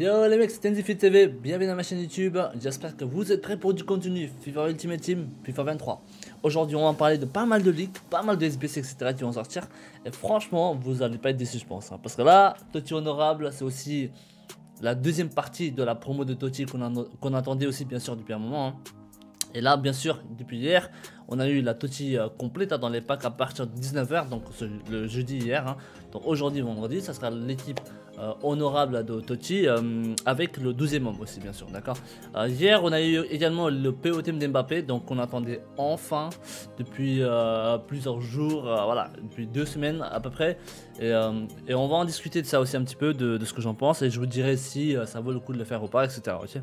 Yo les mecs, c'est NZFit TV, bienvenue dans ma chaîne YouTube. J'espère que vous êtes prêts pour du contenu FIFA Ultimate Team, FIFA 23. Aujourd'hui on va parler de pas mal de leaks, pas mal de SBC etc qui vont sortir. Et franchement vous allez pas être déçus je pense, parce que là, Totti Honorable c'est aussi la deuxième partie de la promo de Totti qu'on attendait aussi bien sûr depuis un moment, hein. Et là, bien sûr, depuis hier, on a eu la Totti complète dans les packs à partir de 19 h, donc le jeudi hier, hein. Donc aujourd'hui, vendredi, ça sera l'équipe honorable de Totti avec le 12e homme aussi, bien sûr, d'accord. Hier, on a eu également le POTM d'Mbappé, donc on attendait enfin depuis plusieurs jours, voilà, depuis 2 semaines à peu près. Et on va en discuter de ça aussi un petit peu, de ce que j'en pense, et je vous dirai si ça vaut le coup de le faire ou pas, etc. Ok.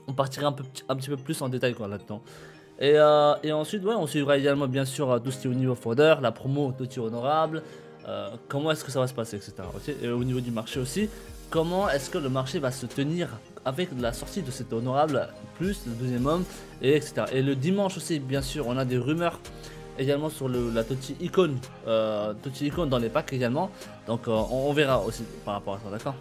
On partira un petit peu plus en détail là-dedans. Et ensuite, ouais, on suivra également bien sûr tout ce qui est au niveau fodder, la promo Totti Honorable, comment est-ce que ça va se passer, etc. Okay, et au niveau du marché aussi, comment est-ce que le marché va se tenir avec la sortie de cet honorable, plus le deuxième homme, et etc. Et le dimanche aussi, bien sûr, on a des rumeurs également sur la Totti Icon dans les packs également. Donc on verra aussi par rapport à ça, d'accord.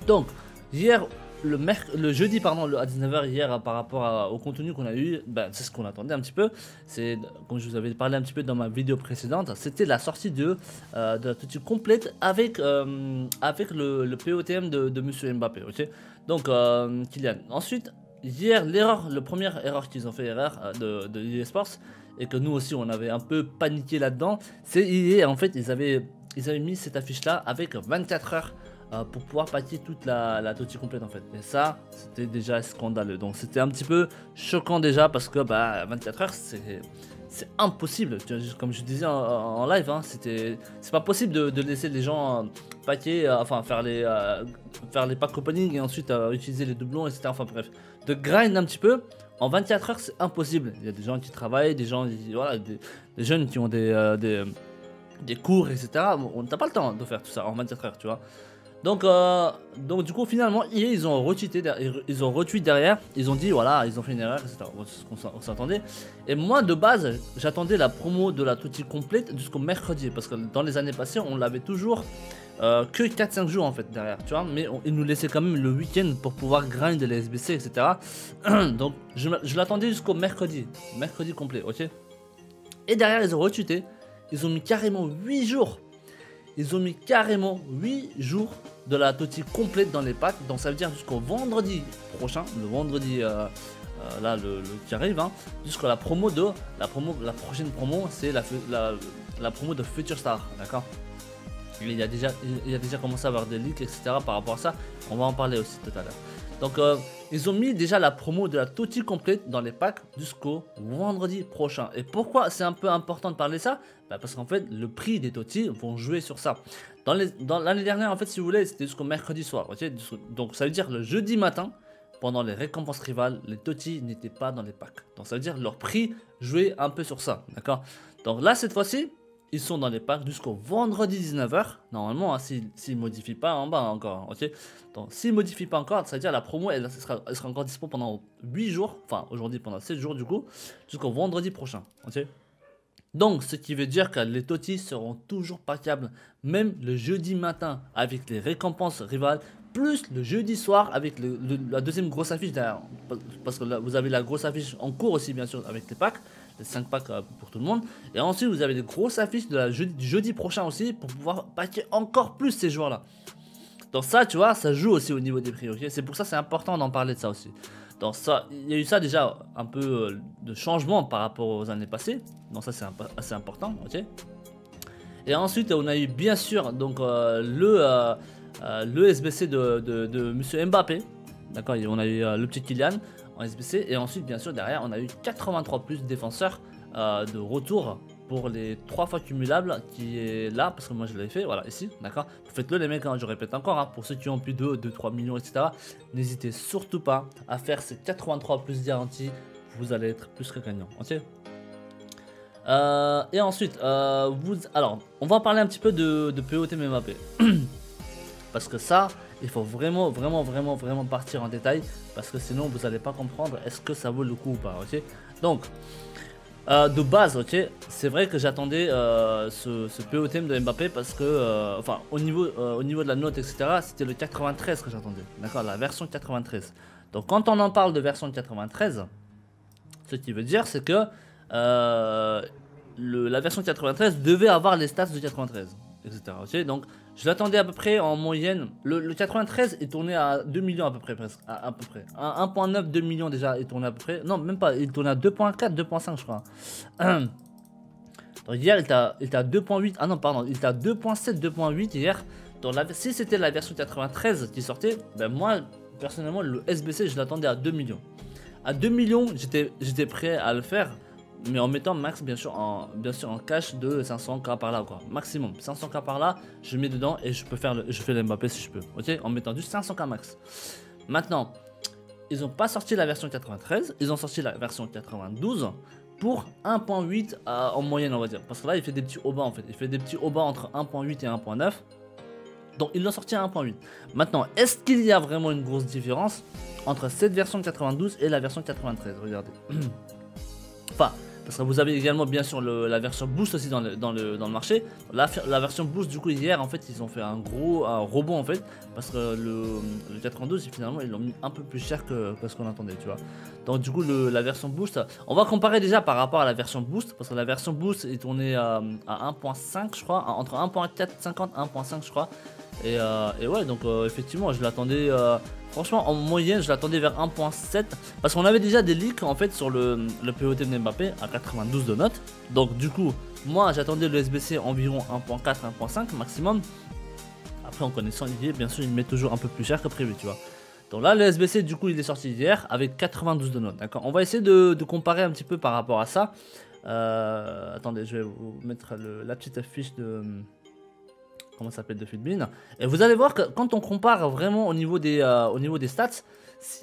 Donc, hier... Le jeudi pardon, à 19 h hier par rapport au contenu qu'on a eu, ben, c'est ce qu'on attendait un petit peu. C'est comme je vous avais parlé un petit peu dans ma vidéo précédente, c'était la sortie de la Totti complète avec le POTM de Monsieur Mbappé, ok. Donc Kylian. Ensuite hier la première erreur qu'ils ont fait de EA Sports, et que nous aussi on avait un peu paniqué là-dedans, c'est hier en fait ils avaient mis cette affiche là avec 24 heures pour pouvoir paquer toute la Totti complète en fait. Et ça, c'était déjà scandaleux. Donc c'était un petit peu choquant déjà parce que 24 heures c'est impossible. Comme je disais en live, hein, c'est pas possible de laisser les gens paquer, enfin faire les packs opening et ensuite utiliser les doublons, etc. Enfin bref, de grind un petit peu. En 24 heures c'est impossible. Il y a des gens qui travaillent, des gens, voilà, des jeunes qui ont des cours, etc. On n'a pas le temps de faire tout ça en 24 heures, tu vois. Donc du coup finalement ils ont retweeté derrière, ils ont dit voilà, ils ont fait une erreur, etc. C'est ce qu'on s'attendait. Et moi de base j'attendais la promo de la Totti complète jusqu'au mercredi, parce que dans les années passées on l'avait toujours que 4-5 jours en fait derrière, tu vois. Mais ils nous laissaient quand même le week-end pour pouvoir grind les SBC, etc. Donc je l'attendais jusqu'au mercredi complet, ok. Et derrière ils ont retweeté, ils ont mis carrément 8 jours. Ils ont mis carrément 8 jours de la Totti complète dans les packs. Donc ça veut dire jusqu'au vendredi prochain, le vendredi là qui arrive, hein, jusqu'à la promo la prochaine promo, c'est la promo de Future Star, d'accord. Il y a déjà commencé à avoir des leaks, etc. par rapport à ça. On va en parler aussi tout à l'heure. Donc ils ont mis déjà la promo de la Totti complète dans les packs jusqu'au vendredi prochain. Et pourquoi c'est un peu important de parler ça? Parce qu'en fait le prix des Totti vont jouer sur ça. Dans l'année dernière en fait, si vous voulez, c'était jusqu'au mercredi soir, okay. Donc ça veut dire le jeudi matin, pendant les récompenses rivales, les Totti n'étaient pas dans les packs. Donc ça veut dire leur prix jouait un peu sur ça, d'accord. Donc là cette fois-ci ils sont dans les packs jusqu'au vendredi 19 h. Normalement, hein, s'ils ne modifient pas en bas encore, ok. Donc s'ils ne modifient pas encore, ça veut dire la promo elle sera encore dispo pendant 8 jours, enfin aujourd'hui pendant 7 jours du coup, jusqu'au vendredi prochain, ok. Donc ce qui veut dire que les Totti seront toujours packables même le jeudi matin avec les récompenses rivales, plus le jeudi soir avec la deuxième grosse affiche derrière. Parce que là, vous avez la grosse affiche en cours aussi bien sûr avec les packs, les 5 packs pour tout le monde. Et ensuite vous avez des grosses affiches du jeudi prochain aussi pour pouvoir packer encore plus ces joueurs là. Donc ça tu vois, ça joue aussi au niveau des prix, ok. C'est pour ça c'est important d'en parler de ça aussi. Donc ça, il y a eu ça déjà un peu de changement par rapport aux années passées. Donc ça c'est assez important, ok. Et ensuite on a eu bien sûr donc le SBC de Monsieur Mbappé, d'accord. On a eu le petit Kylian en SBC, et ensuite bien sûr derrière on a eu 83 plus défenseurs de retour pour les 3 fois cumulables qui est là, parce que moi je l'avais fait, voilà ici, d'accord. Faites-le les mecs, hein, je répète encore, hein, pour ceux qui ont plus de 2-3 millions, etc. N'hésitez surtout pas à faire ces 83 plus garantis, vous allez être plus que gagnant, ok. Et ensuite, alors on va en parler un petit peu de POTM Mbappé. Parce que ça, il faut vraiment partir en détail, parce que sinon vous n'allez pas comprendre est-ce que ça vaut le coup ou pas, ok. Donc De base, ok, c'est vrai que j'attendais ce POTM de Mbappé parce que, enfin, au niveau de la note, etc., c'était le 93 que j'attendais, d'accord, la version 93. Donc, quand on en parle de version 93, ce qui veut dire, c'est que la version 93 devait avoir les stats de 93, etc. Ok, donc, je l'attendais à peu près en moyenne. Le 93 est tourné à 2 millions à peu près, presque. À peu près. 1.9, 2 millions déjà est tourné à peu près. Non, même pas. Il tourne à 2.4, 2.5, je crois. Donc hier, il était à 2.8. Ah non, pardon. Il était à 2.7, 2.8 hier. Donc si c'était la version 93 qui sortait, ben moi, personnellement, le SBC, je l'attendais à 2 millions. À 2 millions, j'étais prêt à le faire. Mais en mettant max bien sûr en cash de 500k par là quoi. Maximum 500k par là, je mets dedans et je fais le Mbappé si je peux. Ok, en mettant juste 500k max. Maintenant, ils ont pas sorti la version 93, ils ont sorti la version 92 pour 1.8 en moyenne on va dire. Parce que là il fait des petits hauts bas en fait. Il fait des petits hauts bas entre 1.8 et 1.9. Donc ils l'ont sorti à 1.8. Maintenant, est-ce qu'il y a vraiment une grosse différence entre cette version 92 et la version 93? Regardez. Enfin, parce que vous avez également bien sûr la version boost aussi dans le marché. La version boost du coup hier en fait ils ont fait un rebond en fait. Parce que le 92 finalement ils l'ont mis un peu plus cher que ce qu'on attendait tu vois. Donc du coup la version boost, on va comparer déjà par rapport à la version boost. Parce que la version boost est tournée à 1.5 je crois. Entre 1.450 et 1.5 je crois. Et ouais donc effectivement je l'attendais... franchement, en moyenne, je l'attendais vers 1.7 parce qu'on avait déjà des leaks en fait sur le POTM de Mbappé à 92 de notes. Donc, du coup, moi j'attendais le SBC environ 1.4, 1.5 maximum. Après, en connaissant Olivier, bien sûr, il met toujours un peu plus cher que prévu, tu vois. Donc là, le SBC, du coup, il est sorti hier avec 92 de notes. D'accord, on va essayer de comparer un petit peu par rapport à ça. Attendez, je vais vous mettre la petite affiche de. Comment ça s'appelle de Futbin. Et vous allez voir que quand on compare vraiment au niveau des stats,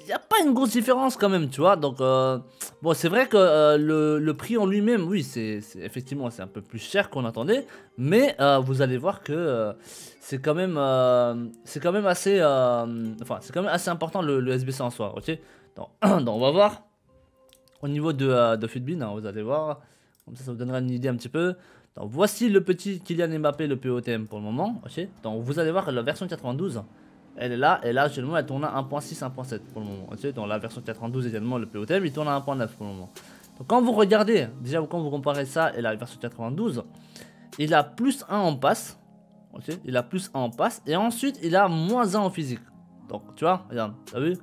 il n'y a pas une grosse différence quand même, tu vois. Donc, bon, c'est vrai que le prix en lui-même, oui, effectivement, c'est un peu plus cher qu'on attendait. Mais vous allez voir que c'est quand même assez, enfin, c'est quand même assez important le SBC en soi, ok. Donc, on va voir au niveau de Futbin, hein, vous allez voir. Comme ça vous donnera une idée un petit peu. Donc voici le petit Kylian Mbappé, le POTM pour le moment. Ok. Donc vous allez voir que la version 92, elle est là. Et là, actuellement, elle tourne à 1.6, 1.7 pour le moment. Ok. Donc la version 92 également, le POTM, il tourne à 1.9 pour le moment. Donc quand vous regardez, déjà quand vous comparez ça et la version 92, il a plus 1 en passe. Ok. Il a plus 1 en passe. Et ensuite, il a moins 1 en physique. Donc tu vois, regarde, t'as vu?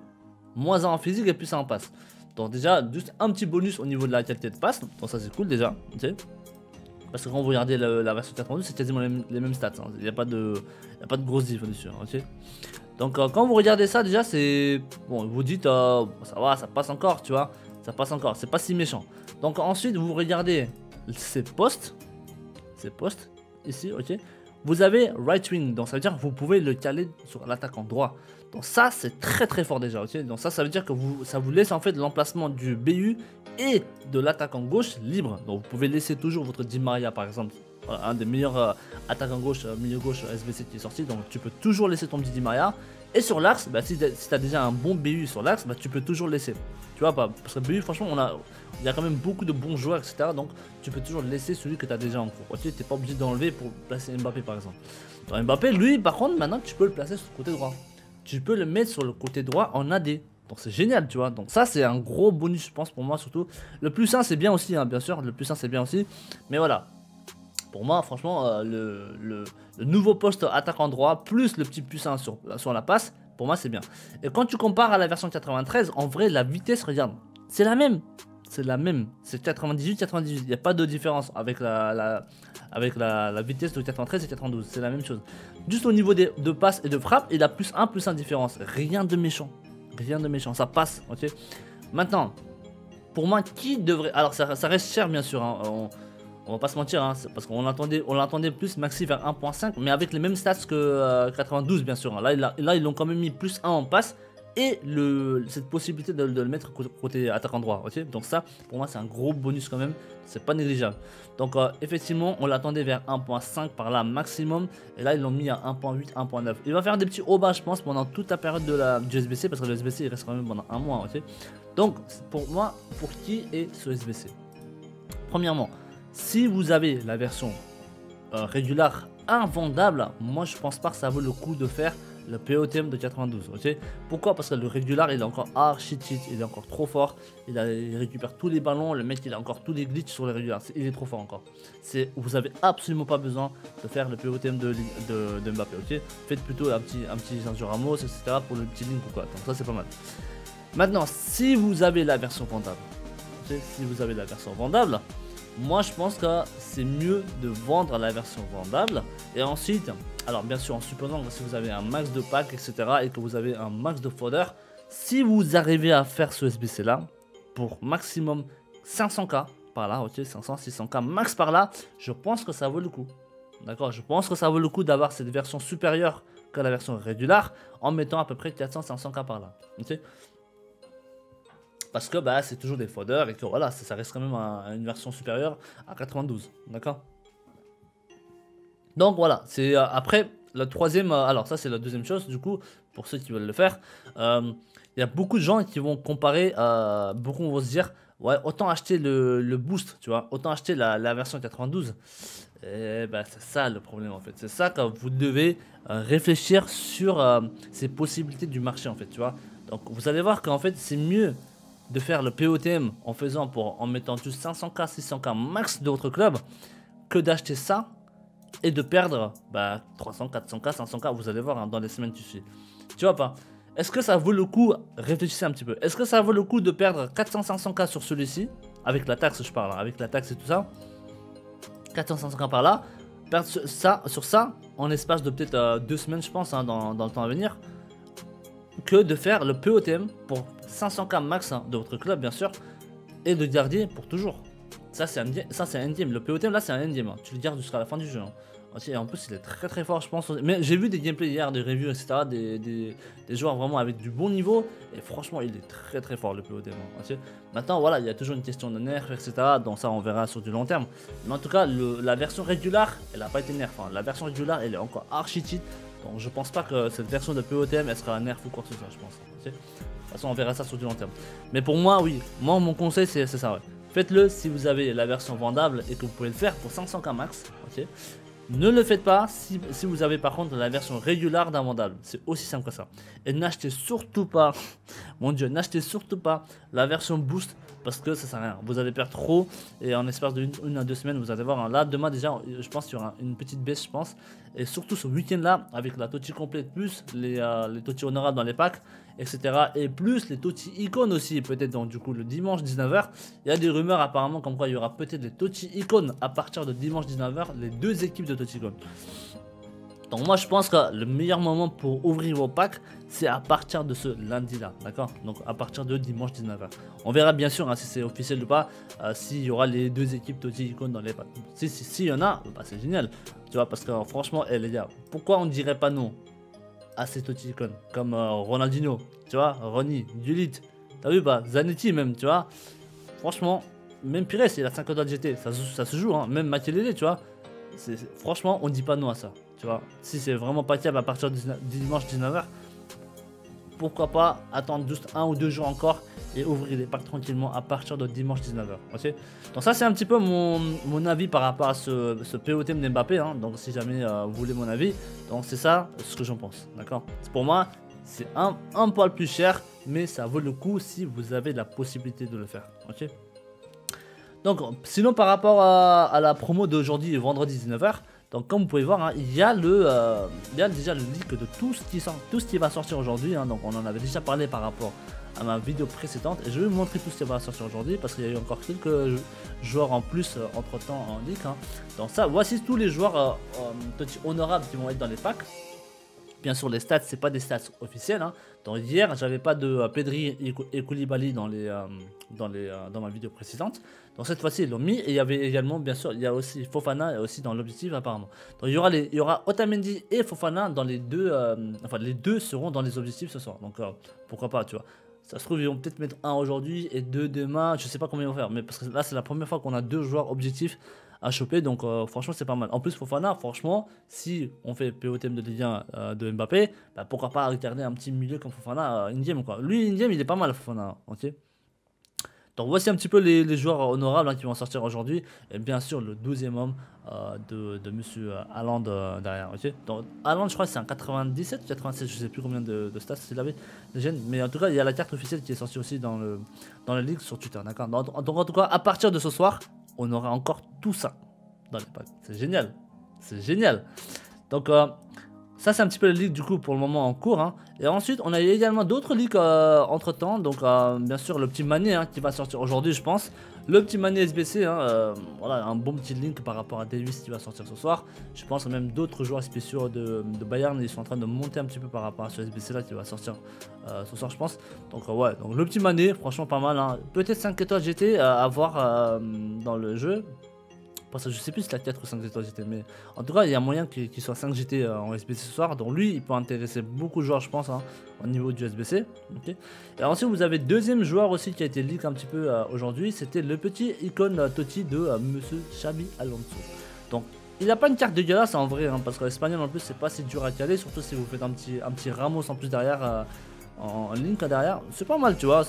Moins 1 en physique et plus 1 en passe. Donc déjà, juste un petit bonus au niveau de la qualité de passe. Donc ça c'est cool déjà. Ok. Parce que quand vous regardez la version 92, c'est quasiment les mêmes stats. Hein. Il n'y a pas de grosse diff dessus. Hein, ok. Donc quand vous regardez ça, déjà c'est... Bon, vous dites, ça va, ça passe encore, tu vois. Ça passe encore, c'est pas si méchant. Donc ensuite, vous regardez ces postes. Ici, ok. Vous avez right wing, donc ça veut dire que vous pouvez le caler sur l'attaquant droit. Donc ça, c'est très très fort déjà, ok. Donc ça veut dire que ça vous laisse en fait l'emplacement du BU et de l'attaquant gauche libre. Donc vous pouvez laisser toujours votre Di Maria par exemple, un des meilleurs attaquants gauche, milieu gauche SBC qui est sorti. Donc tu peux toujours laisser ton petit Di Maria. Et sur l'axe, bah, si tu as déjà un bon BU sur l'axe, bah, tu peux toujours le laisser. Tu vois, parce que BU, franchement, il y a quand même beaucoup de bons joueurs, etc. Donc tu peux toujours laisser celui que tu as déjà en cours. Ok, tu n'es pas obligé d'enlever pour placer Mbappé par exemple. Donc Mbappé, lui, par contre, maintenant tu peux le placer sur le côté droit. Tu peux le mettre sur le côté droit en AD. Donc c'est génial, tu vois. Donc ça, c'est un gros bonus, je pense, pour moi surtout. Le plus 1, c'est bien aussi, hein, bien sûr. Le plus 1, c'est bien aussi. Mais voilà. Pour moi, franchement, le nouveau poste attaquant droit, plus le petit plus 1 sur la passe, pour moi, c'est bien. Et quand tu compares à la version 93, en vrai, la vitesse, regarde, c'est la même. C'est la même. C'est 98-98. Il n'y a pas de différence avec la vitesse de 93 et 92. C'est la même chose. Juste au niveau de passe et de frappe, il a plus 1 différence. Rien de méchant. Rien de méchant. Ça passe. Ok. Maintenant, pour moi, qui devrait... Alors, ça reste cher, bien sûr. Hein. On va pas se mentir, hein, parce qu'on l'attendait plus maxi vers 1.5, mais avec les mêmes stats que 92 bien sûr. Hein. Là ils l'ont quand même mis plus 1 en passe et cette possibilité de le mettre côté attaquant droit. Ok, donc ça pour moi c'est un gros bonus quand même, c'est pas négligeable. Donc effectivement on l'attendait vers 1.5 par là maximum, et là ils l'ont mis à 1.8, 1.9. Il va faire des petits hauts bas je pense pendant toute la période du SBC, parce que le SBC il reste quand même pendant un mois. Ok, donc pour moi, pour qui est ce SBC? Premièrement, si vous avez la version régulière invendable, moi je pense pas que ça vaut le coup de faire le POTM de 92, ok. Pourquoi? Parce que le régulier il est encore archi cheat, il est encore trop fort, il récupère tous les ballons, le mec il a encore tous les glitches sur les réguliers, il est trop fort encore. Vous avez absolument pas besoin de faire le POTM de Mbappé, ok. Faites plutôt un petit Sergio Ramos, etc. pour le petit link ou quoi, donc ça c'est pas mal. Maintenant, si vous avez la version vendable, okay, si vous avez la version vendable, moi je pense que c'est mieux de vendre la version vendable et ensuite, alors bien sûr en supposant que si vous avez un max de pack etc et que vous avez un max de fodder, si vous arrivez à faire ce SBC là pour maximum 500k par là, ok, 500 600k max par là, je pense que ça vaut le coup. D'accord, je pense que ça vaut le coup d'avoir cette version supérieure que la version régulière en mettant à peu près 400 500k par là, ok. Parce que bah, c'est toujours des foders et que voilà, ça reste quand même une version supérieure à 92, d'accord. Donc voilà, c'est après la troisième, alors ça c'est la deuxième chose du coup, pour ceux qui veulent le faire. Il y a beaucoup de gens qui vont comparer, beaucoup vont se dire, ouais, autant acheter le boost, tu vois, autant acheter la version 92. Et bah, c'est ça le problème en fait, c'est ça que vous devez réfléchir sur ces possibilités du marché en fait, tu vois. Donc vous allez voir qu'en fait c'est mieux de faire le POTM en mettant juste 500k, 600k max d'autres clubs que d'acheter ça et de perdre bah, 300, 400k, 500k, vous allez voir hein, dans les semaines qui suivent. Tu vois pas? Est-ce que ça vaut le coup, réfléchissez un petit peu, est-ce que ça vaut le coup de perdre 400, 500k sur celui-ci, avec la taxe je parle, hein, avec la taxe et tout ça, 400, 500k par là, perdre ça, sur ça en espace de peut-être 2 semaines je pense, hein, dans le temps à venir, que de faire le POTM pour 500k max hein, de votre club bien sûr et de garder pour toujours. Ça c'est un endgame, le POTM là c'est un endgame, hein. Tu le gardes jusqu'à la fin du jeu. Hein. Et en plus il est très fort je pense. Mais j'ai vu des gameplays hier, des reviews etc. Des joueurs vraiment avec du bon niveau et franchement il est très fort le POTM. Hein. Maintenant voilà, il y a toujours une question de nerf etc. Donc ça on verra sur du long terme. Mais en tout cas la version régulière elle a pas été nerf. Hein. La version régulière elle est encore archi cheat. Donc je pense pas que cette version de POTM elle sera un nerf ou quoi que ce soit je pense. De toute façon on verra ça sur du long terme. Mais pour moi oui, moi mon conseil c'est ça ouais. Faites-le si vous avez la version vendable et que vous pouvez le faire pour 500k max. Ok. Ne le faites pas si vous avez par contre la version régulière d'un vendable. C'est aussi simple que ça. Et n'achetez surtout pas, mon dieu, n'achetez surtout pas la version boost parce que ça sert à rien. Vous allez perdre trop et en espace de une à 2 semaines, vous allez voir. Hein, là, demain déjà, je pense qu'il y aura une petite baisse, je pense. Et surtout ce week-end là, avec la Toti complète plus les Toti honorables dans les packs, etc. Et plus les Toti icônes aussi, peut-être donc du coup le dimanche 19h. Il y a des rumeurs apparemment comme quoi il y aura peut-être des Toti icônes à partir de dimanche 19h, les deux équipes de Toti icônes. Donc moi je pense que le meilleur moment pour ouvrir vos packs c'est à partir de ce lundi là, d'accord. Donc à partir de dimanche 19h. On verra bien sûr hein, si c'est officiel ou pas, s'il y aura les deux équipes Toti icônes dans les packs. Si y en a, bah, c'est génial. Tu vois parce que franchement les gars, pourquoi on dirait pas non à ces Toti icônes comme Ronaldinho, tu vois, Ronny, Gullit, t'as vu pas, Zanetti même, tu vois. Franchement, même Pires il a 50 doigts de GT, ça se joue hein, même Makelele, tu vois. Franchement on dit pas non à ça. Tu vois, si c'est vraiment pas fiable à partir de dimanche 19h, pourquoi pas attendre juste 1 ou 2 jours encore et ouvrir les packs tranquillement à partir de dimanche 19h. Ok. Donc ça c'est un petit peu mon avis par rapport à ce POTM d'Mbappé. Hein. Donc si jamais vous voulez mon avis, donc c'est ça ce que j'en pense. D'accord. Pour moi c'est un poil plus cher, mais ça vaut le coup si vous avez la possibilité de le faire. Ok. Donc sinon par rapport à la promo d'aujourd'hui vendredi 19h. Donc comme vous pouvez voir, hein, il y a déjà le leak de tout ce qui va sortir aujourd'hui. Hein, donc on en avait déjà parlé par rapport à ma vidéo précédente. Et je vais vous montrer tout ce qui va sortir aujourd'hui parce qu'il y a eu encore quelques joueurs en plus entre temps en leak. Hein. Donc ça, voici tous les joueurs honorables qui vont être dans les packs. Bien sûr les stats, c'est pas des stats officiels. Hein. Donc hier, j'avais pas de Pedri et Koulibaly dans ma vidéo précédente. Donc cette fois-ci, ils l'ont mis. Et il y avait également, bien sûr, il y a aussi Fofana et aussi dans l'objectif apparemment. Donc il y aura Otamendi et Fofana dans les deux. Enfin, les deux seront dans les objectifs ce soir. Donc pourquoi pas, tu vois. Ça se trouve, ils vont peut-être mettre un aujourd'hui et deux demain. Je sais pas combien ils vont faire. Mais parce que là, c'est la première fois qu'on a deux joueurs objectifs à choper, donc franchement c'est pas mal. En plus Fofana, franchement, si on fait POTM de Ligue 1 de Mbappé, bah, pourquoi pas regarder un petit milieu comme Fofana in-game quoi. Lui in-game il est pas mal Fofana, ok. Donc voici un petit peu les joueurs honorables hein, qui vont sortir aujourd'hui. Et bien sûr le 12e homme de monsieur Haaland derrière. Ok, donc Haaland je crois que c'est un 97, 87, je sais plus combien de stats il avait. Mais en tout cas il y a la carte officielle qui est sortie aussi dans la ligue sur Twitter. D'accord. Donc en tout cas à partir de ce soir, on aura encore tout ça dans les packs. C'est génial. C'est génial. Donc ça c'est un petit peu la ligue du coup pour le moment en cours hein. Et ensuite on a également d'autres ligues entre temps. Donc bien sûr le petit Mané hein, qui va sortir aujourd'hui je pense. Le petit Mané SBC hein, voilà un bon petit link par rapport à Davis qui va sortir ce soir. Je pense même d'autres joueurs spéciaux de Bayern ils sont en train de monter un petit peu par rapport à ce SBC là qui va sortir ce soir je pense. Donc ouais donc le petit Mané franchement pas mal hein. Peut-être 5 étoiles GT à voir dans le jeu. Parce que je sais plus si c'est la 4 ou 5 étoiles GT, mais en tout cas il y a moyen qu'il soit 5 GT en SBC ce soir. Donc lui il peut intéresser beaucoup de joueurs je pense hein, au niveau du SBC. Okay. Et ensuite vous avez deuxième joueur aussi qui a été leak un petit peu aujourd'hui. C'était le petit icône Totti de monsieur Xabi Alonso. Donc il n'a pas une carte dégueulasse en vrai hein, parce que l'espagnol en plus c'est pas si dur à caler. Surtout si vous faites un petit Ramos en plus derrière en link derrière. C'est pas mal tu vois.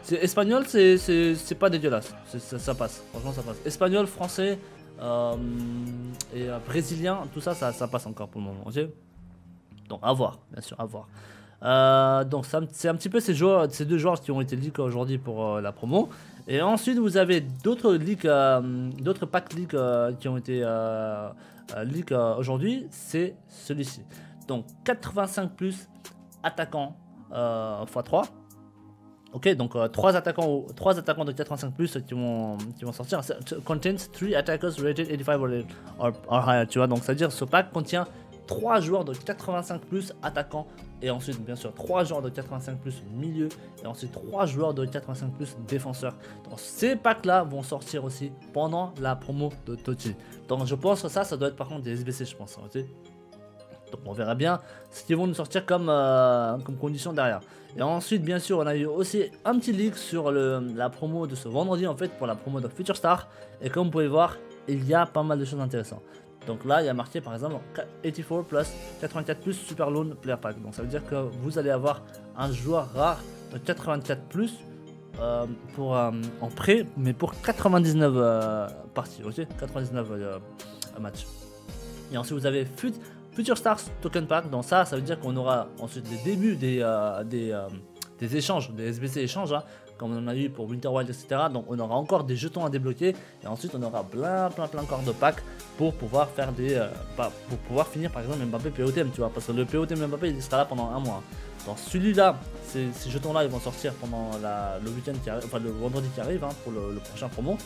C'est espagnol, c'est pas dégueulasse, ça passe, franchement ça passe. Espagnol, français et brésilien, tout ça, ça passe encore pour le moment, ok. Donc à voir, bien sûr, à voir. Donc c'est un petit peu ces deux joueurs qui ont été leaks aujourd'hui pour la promo. Et ensuite vous avez d'autres leaks, d'autres packs leaks qui ont été leaks aujourd'hui, c'est celui-ci. Donc 85 plus attaquant x3. Ok, donc 3 attaquants de 85 plus qui vont sortir. Contains 3 attackers rated 85 or higher, tu vois. Donc, c'est-à-dire ce pack contient 3 joueurs de 85 plus attaquants. Et ensuite, bien sûr, 3 joueurs de 85 plus milieu. Et ensuite, 3 joueurs de 85 plus défenseurs. Donc, ces packs-là vont sortir aussi pendant la promo de Totti. Donc, je pense que ça doit être par contre des SBC, je pense. Ok. Donc on verra bien ce qu'ils vont nous sortir comme condition derrière. Et ensuite bien sûr on a eu aussi un petit leak sur la promo de ce vendredi en fait pour la promo de Future Star. Et comme vous pouvez voir il y a pas mal de choses intéressantes. Donc là il y a marqué par exemple 84 plus 84 plus Super Loan Player Pack. Donc ça veut dire que vous allez avoir un joueur rare de 84 plus en prêt mais pour 99 parties, ok, 99 matchs. Et ensuite vous avez Future Stars Token Pack, donc ça veut dire qu'on aura ensuite les débuts des échanges, des SBC échanges, hein, comme on a eu pour Winter Wild, etc. Donc on aura encore des jetons à débloquer et ensuite on aura plein encore de packs pour pouvoir faire pour pouvoir finir par exemple Mbappé POTM, tu vois, parce que le POTM Mbappé il sera là pendant un mois. Donc celui-là, ces jetons là ils vont sortir pendant le week-end qui arrive, enfin le vendredi qui arrive hein, pour le prochain promo.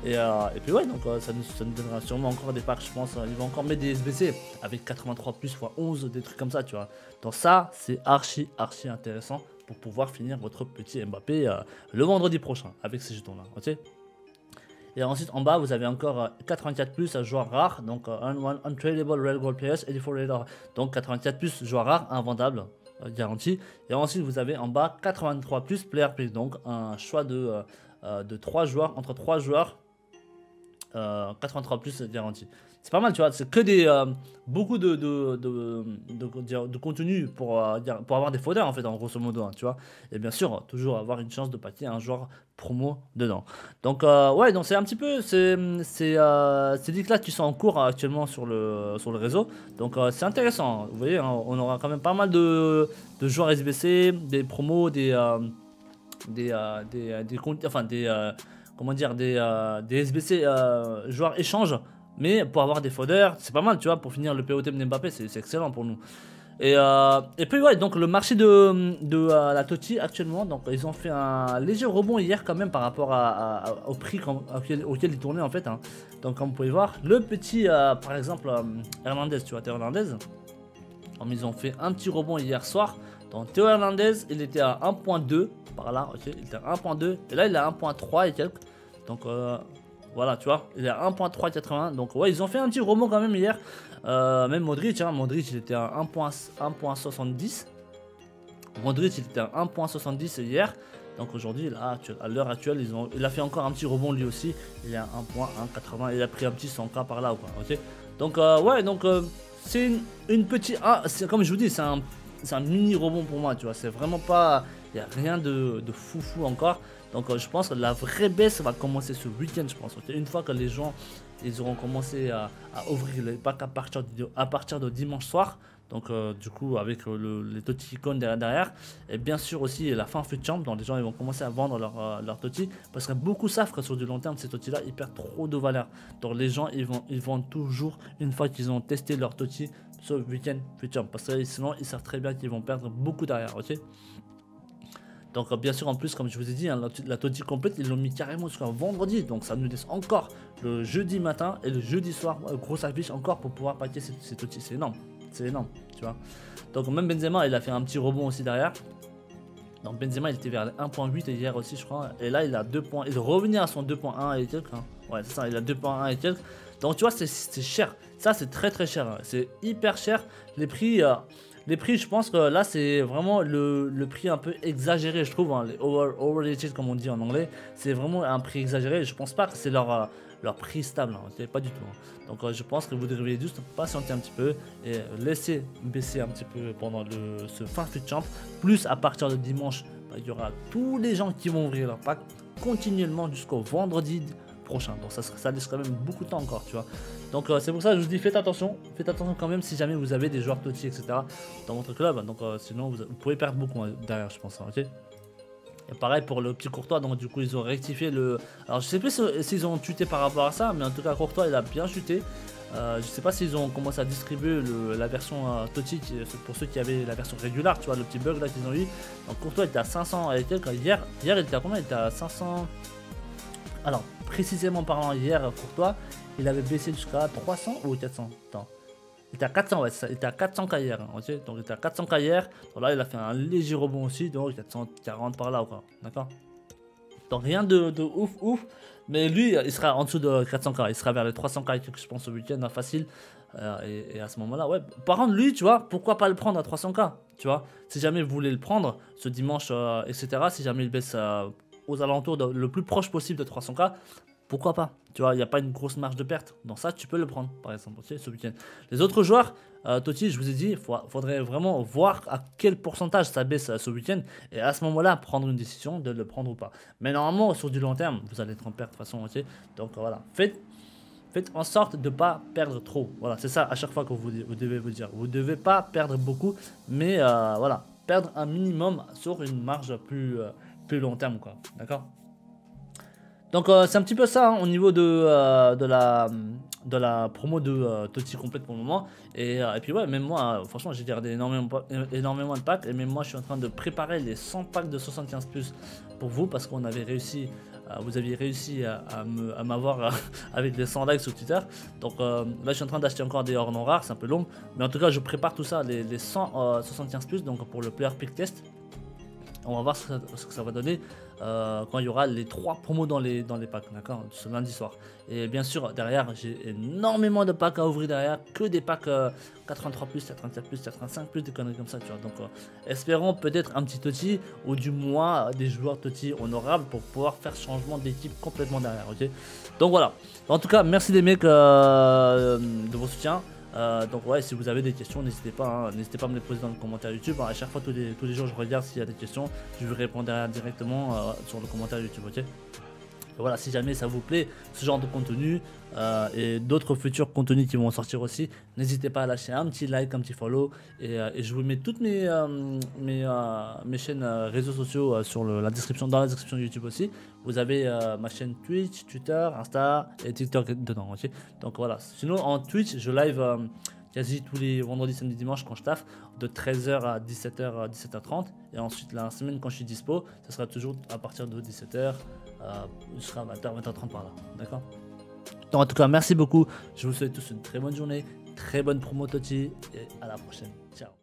Et puis ouais donc ça nous donnera sûrement encore des packs je pense, ils vont encore mettre des SBC avec 83 plus x 11, des trucs comme ça tu vois. Donc ça c'est archi intéressant pour pouvoir finir votre petit Mbappé le vendredi prochain avec ces jetons là, ok. Et ensuite en bas vous avez encore 84 plus joueurs rares, donc untradable rare gold players, 84 radar, donc 84 plus joueurs rares invendables. Garantie. Et ensuite vous avez en bas 83 plus player pick, donc un choix de 3 joueurs, entre 3 joueurs 83 plus garantie. C'est pas mal tu vois, c'est que des beaucoup de contenu pour avoir des faudeurs en fait en grosso modo hein, tu vois. Et bien sûr toujours avoir une chance de paquer un joueur promo dedans. Donc ouais donc c'est un petit peu ces leaks là qui sont en cours actuellement sur le réseau. Donc c'est intéressant, vous voyez hein, on aura quand même pas mal de joueurs SBC, des promos, comment dire, des SBC joueurs échange, mais pour avoir des foders, c'est pas mal, tu vois, pour finir le POTM d'Mbappé, c'est excellent pour nous. Et puis ouais, donc le marché de la Totti actuellement, donc ils ont fait un léger rebond hier quand même par rapport au prix auquel ils tournaient en fait. Hein. Donc comme vous pouvez voir, le petit, par exemple, Hernandez, tu vois, Théo Hernandez, ils ont fait un petit rebond hier soir. Donc Théo Hernandez, il était à 1.2 par là, ok, il était à 1.2 et là il est à 1.3 et quelques. Donc voilà, tu vois, il est à 1.380. Donc ouais, ils ont fait un petit rebond quand même hier. Même Modric, hein, Modric il était à 1.70. Modric il était à 1.70 hier. Donc aujourd'hui, à l'heure actuelle, il a fait encore un petit rebond lui aussi. Il est à 1.180. Il a pris un petit 100K par là, quoi, ok. Donc ouais, donc c'est une petite... comme je vous dis, c'est un mini rebond pour moi, tu vois. C'est vraiment pas Il n'y a rien de foufou encore. Donc je pense que la vraie baisse va commencer ce week-end, je pense. Une fois que les gens ils auront commencé à ouvrir les packs à partir de dimanche soir. Donc du coup avec les Toti icônes derrière. Et bien sûr aussi la fin fut champ. Donc les gens ils vont commencer à vendre leur Toti. Parce que beaucoup savent que sur du long terme ces Toti là ils perdent trop de valeur. Donc les gens ils vendent toujours une fois qu'ils ont testé leur Toti ce week-end fut champ. Parce que sinon ils savent très bien qu'ils vont perdre beaucoup derrière. Ok. Donc bien sûr en plus comme je vous ai dit hein, la Toti complète ils l'ont mis carrément jusqu'à vendredi. Donc ça nous laisse encore le jeudi matin et le jeudi soir grosse affiche encore pour pouvoir paquer ces Toti. C'est énorme. C'est énorme, tu vois. Donc même Benzema il a fait un petit rebond aussi derrière. Donc Benzema il était vers les 1.8 hier aussi je crois. Et là il a 2 points. Il est revenu à son 2.1 et quelques. Hein. Ouais c'est ça, il a 2.1 et quelques. Donc tu vois c'est cher. Ça c'est très cher. Hein. C'est hyper cher. Les prix je pense que là c'est vraiment le prix un peu exagéré je trouve. Hein. Les overrated comme on dit en anglais. C'est vraiment un prix exagéré. Je pense pas que c'est leur prix stable, hein, pas du tout. Hein. Donc je pense que vous devriez juste patienter un petit peu et laisser baisser un petit peu pendant ce fin fut champ. Plus à partir de dimanche, il y aura tous les gens qui vont ouvrir leur pack continuellement jusqu'au vendredi prochain. Donc ça laisse quand même beaucoup de temps encore, tu vois. Donc c'est pour ça que je vous dis faites attention quand même si jamais vous avez des joueurs Toti etc. dans votre club. Donc sinon vous pouvez perdre beaucoup hein, derrière je pense, hein, ok. Et pareil pour le petit Courtois, donc du coup ils ont rectifié le... Alors je sais plus s'ils ont chuté par rapport à ça, mais en tout cas Courtois il a bien chuté. Je sais pas s'ils ont commencé à distribuer la version Toti pour ceux qui avaient la version régulière, tu vois, le petit bug là qu'ils ont eu. Donc Courtois il était à 500 et quelques, hier il était à combien? Il était à 500... Alors précisément parlant hier Courtois, il avait baissé jusqu'à 300 ou 400. Attends. Il était à 400, ouais, ça. Il était à 400K hier, hein, ok. Donc il était à 400K hier. Donc là, il a fait un léger rebond aussi, donc 440 par là, quoi. D'accord. Donc rien de ouf. Mais lui, il sera en dessous de 400K. Il sera vers les 300K, je pense, au week-end, hein, facile. Et à ce moment-là, ouais. Par contre, lui, tu vois, pourquoi pas le prendre à 300K, tu vois. Si jamais vous voulez le prendre ce dimanche, etc. Si jamais il baisse aux alentours le plus proche possible de 300K. Pourquoi pas? Tu vois, il n'y a pas une grosse marge de perte. Donc ça, tu peux le prendre, par exemple, okay, ce week-end. Les autres joueurs, Toti, je vous ai dit, il faudrait vraiment voir à quel pourcentage ça baisse ce week-end. Et à ce moment-là, prendre une décision de le prendre ou pas. Mais normalement, sur du long terme, vous allez être en perte de toute façon. Okay. Donc voilà, faites en sorte de ne pas perdre trop. Voilà, c'est ça à chaque fois que vous devez vous dire. Vous ne devez pas perdre beaucoup, mais voilà, perdre un minimum sur une marge plus long terme, quoi. D'accord? Donc c'est un petit peu ça hein, au niveau de la promo de Toti complète pour le moment. Et puis ouais, même moi, franchement, j'ai gardé énormément de packs. Et même moi, je suis en train de préparer les 100 packs de 75 plus pour vous. Parce qu'on avait réussi, vous aviez réussi à m'avoir avec les 100 likes sur Twitter. Donc là, je suis en train d'acheter encore des ordres rares, c'est un peu long. Mais en tout cas, je prépare tout ça, les 100 75 plus, donc pour le player pick test. On va voir ce que ça va donner quand il y aura les 3 promos dans les packs, d'accord, ce lundi soir. Et bien sûr, derrière, j'ai énormément de packs à ouvrir derrière, que des packs 83+, 84+, 85+, des conneries comme ça, tu vois. Donc, espérons peut-être un petit Toti, ou du moins des joueurs Toti honorables pour pouvoir faire changement d'équipe complètement derrière, ok. Donc voilà. En tout cas, merci les mecs de vos soutiens. Donc ouais, si vous avez des questions, n'hésitez pas à me les poser dans le commentaire YouTube. À chaque fois, tous les jours, je regarde s'il y a des questions. Je vais répondre directement sur le commentaire YouTube, ok. Et voilà, si jamais ça vous plaît, ce genre de contenu et d'autres futurs contenus qui vont sortir aussi, n'hésitez pas à lâcher un petit like, un petit follow. Et je vous mets toutes mes chaînes réseaux sociaux dans la description YouTube aussi. Vous avez ma chaîne Twitch, Twitter, Insta et TikTok dedans, ok. Donc voilà, sinon en Twitch, je live quasi tous les vendredis, samedis, dimanches quand je taffe, de 13h à 17h, 17h30. Et ensuite, la semaine, quand je suis dispo, ça sera toujours à partir de 17h jusqu'à 20h, 20h30 par là. D'accord? Donc, en tout cas, merci beaucoup. Je vous souhaite tous une très bonne journée, très bonne promo Toti et à la prochaine. Ciao.